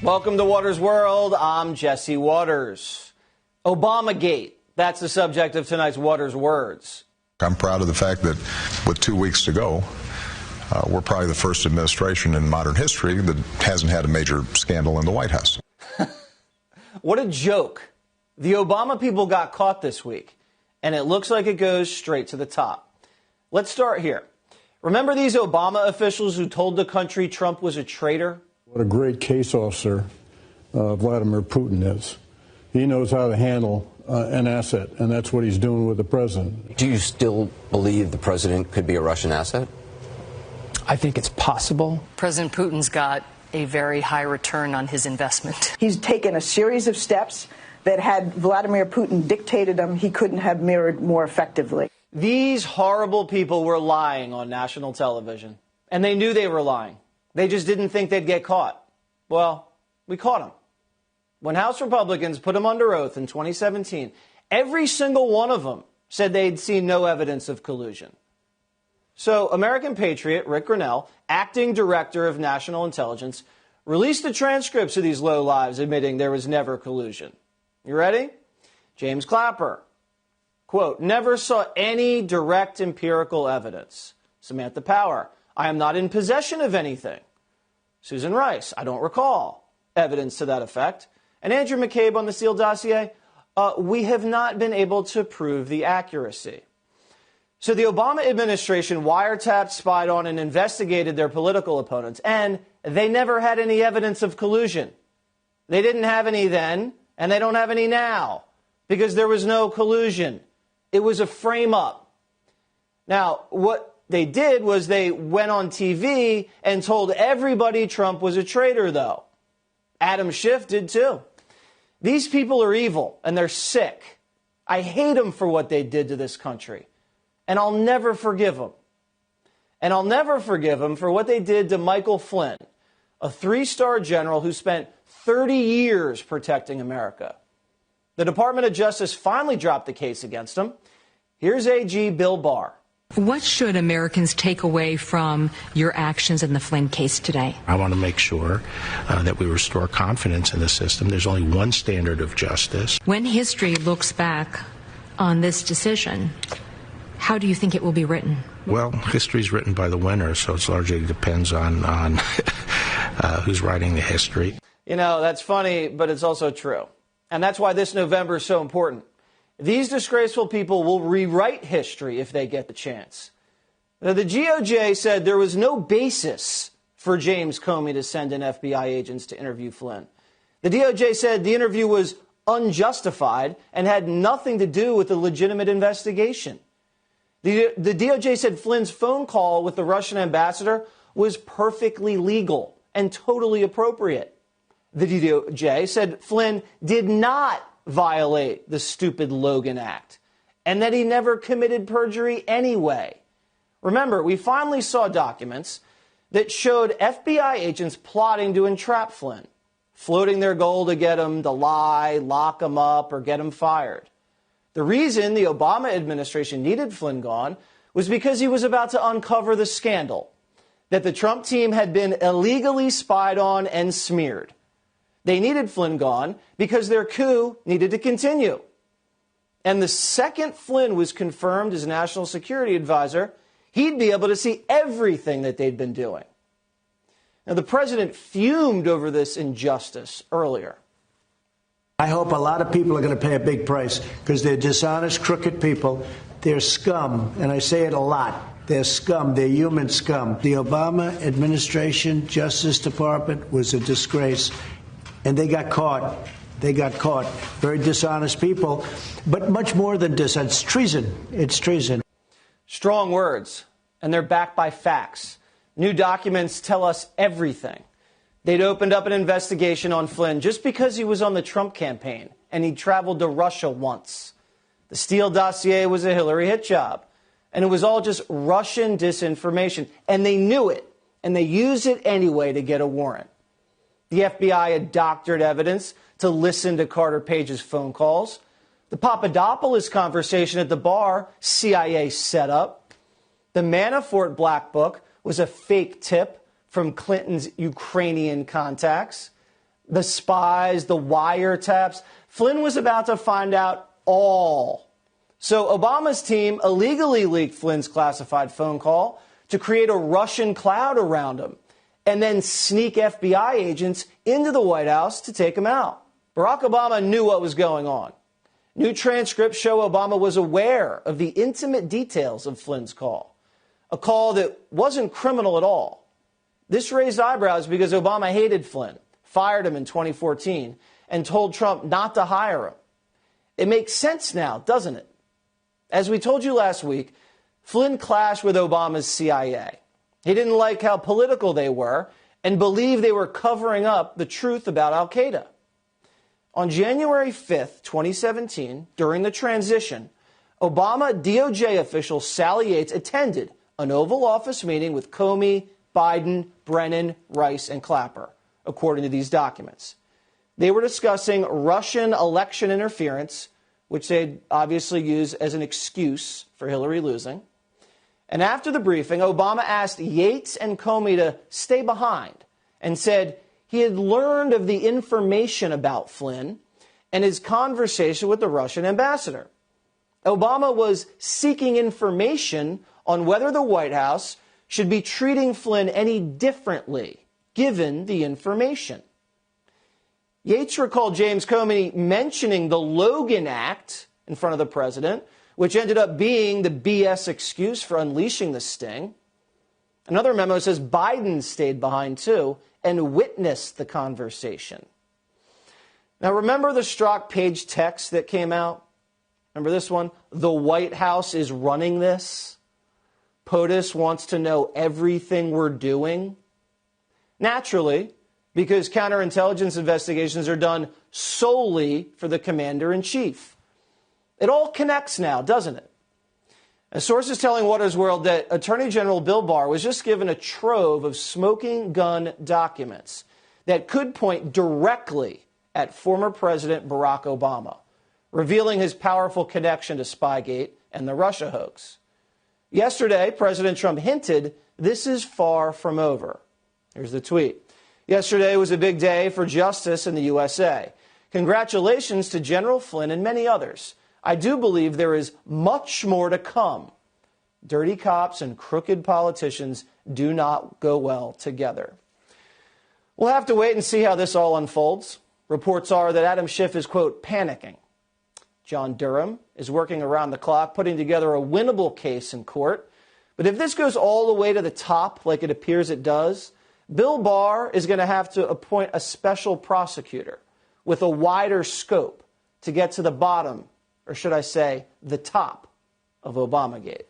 Welcome to Waters World. I'm Jesse Waters. Obamagate. That's the subject of tonight's Waters Words. I'm proud of the fact that with 2 weeks to go, we're probably the first administration in modern history that hasn't had a major scandal in the White House. What a joke. The Obama people got caught this week, and it looks like it goes straight to the top. Let's start here. Remember these Obama officials who told the country Trump was a traitor? What a great case officer Vladimir Putin is. He knows how to handle an asset, and that's what he's doing with the president. Do you still believe the president could be a Russian asset? I think it's possible. President Putin's got a very high return on his investment. He's taken a series of steps that had Vladimir Putin dictated them, he couldn't have mirrored more effectively. These horrible people were lying on national television, and they knew they were lying. They just didn't think they'd get caught. Well, we caught them. When House Republicans put them under oath in 2017, every single one of them said they'd seen no evidence of collusion. So American patriot Rick Grinnell, acting director of national intelligence, released the transcripts of these lowlives admitting there was never collusion. You ready? James Clapper, quote, never saw any direct empirical evidence. Samantha Power, I am not in possession of anything. Susan Rice, I don't recall evidence to that effect. And Andrew McCabe on the Steele dossier, we have not been able to prove the accuracy. So the Obama administration wiretapped, spied on, and investigated their political opponents, and they never had any evidence of collusion. They didn't have any then, and they don't have any now, because there was no collusion. It was a frame-up. Now, what they did was they went on TV and told everybody Trump was a traitor, though. Adam Schiff did, too. These people are evil, and they're sick. I hate them for what they did to this country. And I'll never forgive them. And I'll never forgive them for what they did to Michael Flynn, a 3-star general who spent 30 years protecting America. The Department of Justice finally dropped the case against him. Here's AG Bill Barr. What should Americans take away from your actions in the Flynn case today? I want to make sure that we restore confidence in the system. There's only one standard of justice. When history looks back on this decision, how do you think it will be written? Well, history's written by the winners, so it largely depends on who's writing the history. You know, that's funny, but it's also true. And that's why this November is so important. These disgraceful people will rewrite history if they get the chance. Now, the DOJ said there was no basis for James Comey to send in FBI agents to interview Flynn. The DOJ said the interview was unjustified and had nothing to do with the legitimate investigation. The DOJ said Flynn's phone call with the Russian ambassador was perfectly legal and totally appropriate. The DOJ said Flynn did not violate the stupid Logan Act and that he never committed perjury anyway. Remember, we finally saw documents that showed FBI agents plotting to entrap Flynn, floating their goal to get him to lie, lock him up, or get him fired. The reason the Obama administration needed Flynn gone was because he was about to uncover the scandal that the Trump team had been illegally spied on and smeared. They needed Flynn gone because their coup needed to continue. And the second Flynn was confirmed as national security advisor, he'd be able to see everything that they'd been doing. Now, the president fumed over this injustice earlier. I hope a lot of people are going to pay a big price because they're dishonest, crooked people. They're scum, and I say it a lot. They're scum. They're human scum. The Obama administration, Justice Department, was a disgrace, and they got caught. They got caught. Very dishonest people, but much more than dishonest. It's treason. It's treason. Strong words, and they're backed by facts. New documents tell us everything. They'd opened up an investigation on Flynn just because he was on the Trump campaign and he traveled to Russia once. The Steele dossier was a Hillary hit job, and it was all just Russian disinformation, and they knew it, and they used it anyway to get a warrant. The FBI had doctored evidence to listen to Carter Page's phone calls. The Papadopoulos conversation at the bar, CIA set up. The Manafort Black Book was a fake tip from Clinton's Ukrainian contacts. the spies, the wiretaps. Flynn was about to find out all. So Obama's team illegally leaked Flynn's classified phone call to create a Russian cloud around him and then sneak FBI agents into the White House to take him out. Barack Obama knew what was going on. New transcripts show Obama was aware of the intimate details of Flynn's call, a call that wasn't criminal at all. This raised eyebrows because Obama hated Flynn, fired him in 2014, and told Trump not to hire him. It makes sense now, doesn't it? As we told you last week, Flynn clashed with Obama's CIA. He didn't like how political they were and believed they were covering up the truth about al-Qaeda. On January 5th, 2017, during the transition, Obama DOJ official Sally Yates attended an Oval Office meeting with Comey, Biden, Brennan, Rice, and Clapper, according to these documents. They were discussing Russian election interference, which they'd obviously use as an excuse for Hillary losing. And after the briefing, Obama asked Yates and Comey to stay behind and said he had learned of the information about Flynn and his conversation with the Russian ambassador. Obama was seeking information on whether the White House should be treating Flynn any differently, given the information. Yates recalled James Comey mentioning the Logan Act in front of the president, which ended up being the BS excuse for unleashing the sting. Another memo says Biden stayed behind, too, and witnessed the conversation. Now, remember the Strzok page text that came out? Remember this one? The White House is running this. POTUS wants to know everything we're doing. Naturally, because counterintelligence investigations are done solely for the commander-in-chief. It all connects now, doesn't it? A source is telling Watters World that Attorney General Bill Barr was just given a trove of smoking gun documents that could point directly at former President Barack Obama, revealing his powerful connection to Spygate and the Russia hoax. Yesterday, President Trump hinted this is far from over. Here's the tweet. Yesterday was a big day for justice in the USA. Congratulations to General Flynn and many others. I do believe there is much more to come. Dirty cops and crooked politicians do not go well together. We'll have to wait and see how this all unfolds. Reports are that Adam Schiff is, quote, panicking. John Durham is working around the clock, putting together a winnable case in court. But if this goes all the way to the top, like it appears it does, Bill Barr is going to have to appoint a special prosecutor with a wider scope to get to the bottom, or should I say, the top of Obamagate.